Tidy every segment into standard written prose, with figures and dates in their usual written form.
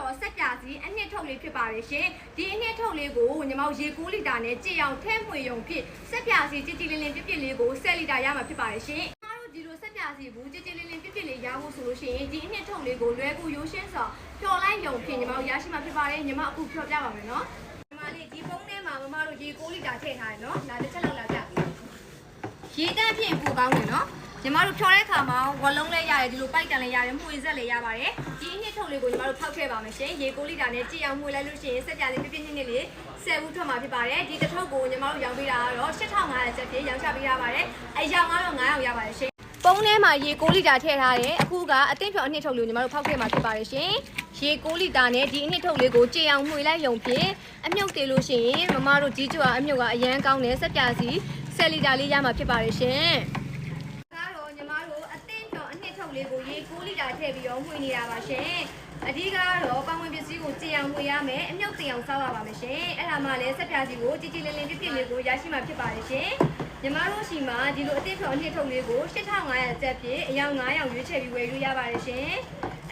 တော့ဆက်ပြစီအနှစ်ထုတ်လေးဖြစ်ပါတယ်ရှင်ဒီအနှစ်ထုတ်လေးကိုညီမတို့ရေ9လီတာနဲ့ကြည်အောင်ထဲမှွေရုံဖြစ်ဆက်ပြစီကြည်ကြည်လင်းလင်းပြပြလေးကို10လီတာရမှာဖြစ်ပါတယ်ရှင်ဒီလိုဆက်ပြစီဘူးကြည်ကြည်လင်းလင်းပြပြလေးရဖို့ဆိုလို့ရှိရင်ဒီအနှစ်ထုတ်လေးကိုလွယ်ကူရိုးရှင်းစွာဖြော်လိုက်ရုံဖြင့်ညီမတို့ရရှိမှာဖြစ်ပါတယ်ညီမအခုဖြော်ပြပါမယ်နော်ညီမလေးဒီပုံးထဲမှာမမတို့ရေ9လီတာထည့်ထားတယ်နော်ဒါတစ်ချက်လောက်လာပြရေတန်းဖြင့်ပူကောင်းတယ်နော်ညီမတို့ဖြော်တဲ့ခါမှာဝလုံးလေးရတယ်ဒီလိုပိုက်တန်လေးရတယ်မှွေဆက်လေးရပါတယ်ဒီအနှစ်ထုတ်လေးကိုညီမတို့ဖောက်ထည့်ပါမယ်ရှင်ရေ9လီတာနဲ့ကြည်အောင်မှွေလိုက်လို့ရှိရင်ဆက်ပြလေးပြပြနစ်နစ်လေး10ဘူးထွက်မှာဖြစ်ပါတယ်ဒီတစ်ထုပ်ကိုညီမတို့ရောင်းပေးတာကတော့8500ကျပ်ပြေးရောင်းချပေးရပါတယ်အရောင်ကတော့900ရပါတယ်ရှင်ပုံးထဲမှာရေ9လီတာထည့်ထားတယ်အခုကအသင့်ဖြော်အနှစ်ထုတ်လေးကိုညီမတို့ဖောက်ထည့်မှာဖြစ်ပါတယ်ရှင်ရေ9လီတာနဲ့ဒီအနှစ်ထုတ်လေးကိုကြည်အောင်မှွေလိုက်ရုံဖြင့်အမြုပ်တည်လို့ရှိရင်မမတို့ကြီးကျွာအမြုပ်ကအရန်ကောင်းတယ်ဆက်ပြစီ10လီတာလေးရမှာဖြစ်ပါတယ်ရှင်ညီမတို့အသင့်ဖြော်အနှစ်ထုတ်လေးကိုရေ9လီတာထည့်ပြီးတော့မှွေနေတာပါရှင်အဓိကတော့ပန်းဝင်ပစ္စည်းကိုကြည်အောင်မှွေရမယ်အမြုပ်တင်အောင်စောက်ရပါမယ်ရှင်အဲ့ဒါမှလည်းဆက်ပြစီကိုကြည်ကြည်လင်းလင်းပြပြလေးကိုရရှိမှာဖြစ်ပါတယ်ရှင်ညီမတို့ရှိမှာဒီလိုအသင့်ဖြော်အနှစ်ထုတ်လေးကို8500ကျပ်ပြည့်အယောင်900ရွေးချယ်ပြီးဝယ်လို့ရပါတယ်ရှင်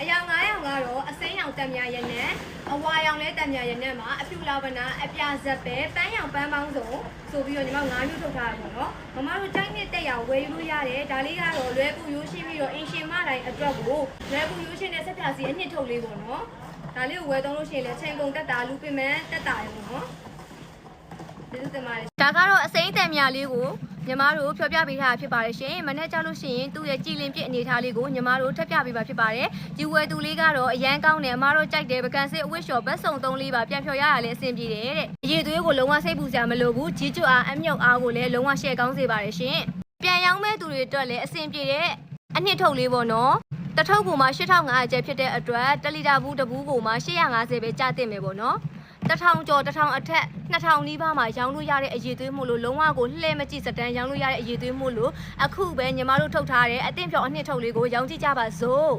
အယောင်900ကတော့အစိမ်းရောင်တက်မြရနဲ့အဝါရောင်လဲတက်မြရနဲ့မှာအဖြူလာဗနာအပြဇက်ပဲပန်းရောင်ပန်းပေါင်းစုံဆိုပြီးတော့ညီမ9မျိုးထုတ်ထားရပါတော့မမတို့တိုင်းနဲ့တက်ရောင်ဝယ်လို့ရတယ်ဒါလေးကတော့လွယ်ကူရိုးရှင်းပြီးတော့အင်ရှင်မတိုင်းအတွက်ကိုလွယ်ကူရိုးရှင်းတဲ့ဆက်ပြစီအနှစ်ထုတ်လေးပေါ့နော်ဒါလေးကိုဝယ်သုံးလို့ရှိရင်လည်းချိန်ကုန်တက်တာလူပင်မတက်တာရေပေါ့နော်ဒီလိုတင်ပါတယ်ဒါကတော့အစိမ်းတက်မြလေးကိုညီမတို့ဖြောပြပေးထားဖြစ်ပါတယ်ရှင်မနေ့ကျလို့ရှိရင်သူ့ရဲ့ကြည်လင်ပြည့်အနေထားလေးကိုညီမတို့ထပ်ပြပေးပါဖြစ်ပါတယ်ဒီဝယ်သူလေးကတော့အရန်ကောင်းတယ်အမတို့ကြိုက်တယ်ပကံစစ်အဝတ်လျှော်ဘတ်စုံ3လေးပါပြန်ဖြော်ရရလဲအဆင်ပြေတယ်တဲ့အရေးသွေးကိုလုံးဝစိတ်ပူစရာမလိုဘူးကြီးကျွအားအမြုပ်အားကိုလည်းလုံးဝရှယ်ကောင်းစေပါတယ်ရှင်ပြန်ရောင်းမဲ့သူတွေအတွက်လည်းအဆင်ပြေတဲ့အနှစ်ထုတ်လေးပေါ့နော်တထုပ်ကိုမှ8500ကျပ်ဖြစ်တဲ့အတွက်1လီတာဘူးတဘူးကိုမှ850ပဲကျတင်မယ်ပေါ့နော်1000ကျော်1000အထက်2000နီးပါးမှာရောင်းလို့ရတဲ့အရေးသွေးမို့လို့လုံးဝကိုလှဲမကြည့်စတန်းရောင်းလို့ရတဲ့အရေးသွေးမို့လို့အခုပဲညီမတို့ထုတ်ထားတဲ့အသင့်ဖြော်အနှစ်ထုတ်လေးကိုရောင်းကြည့်ကြပါစို့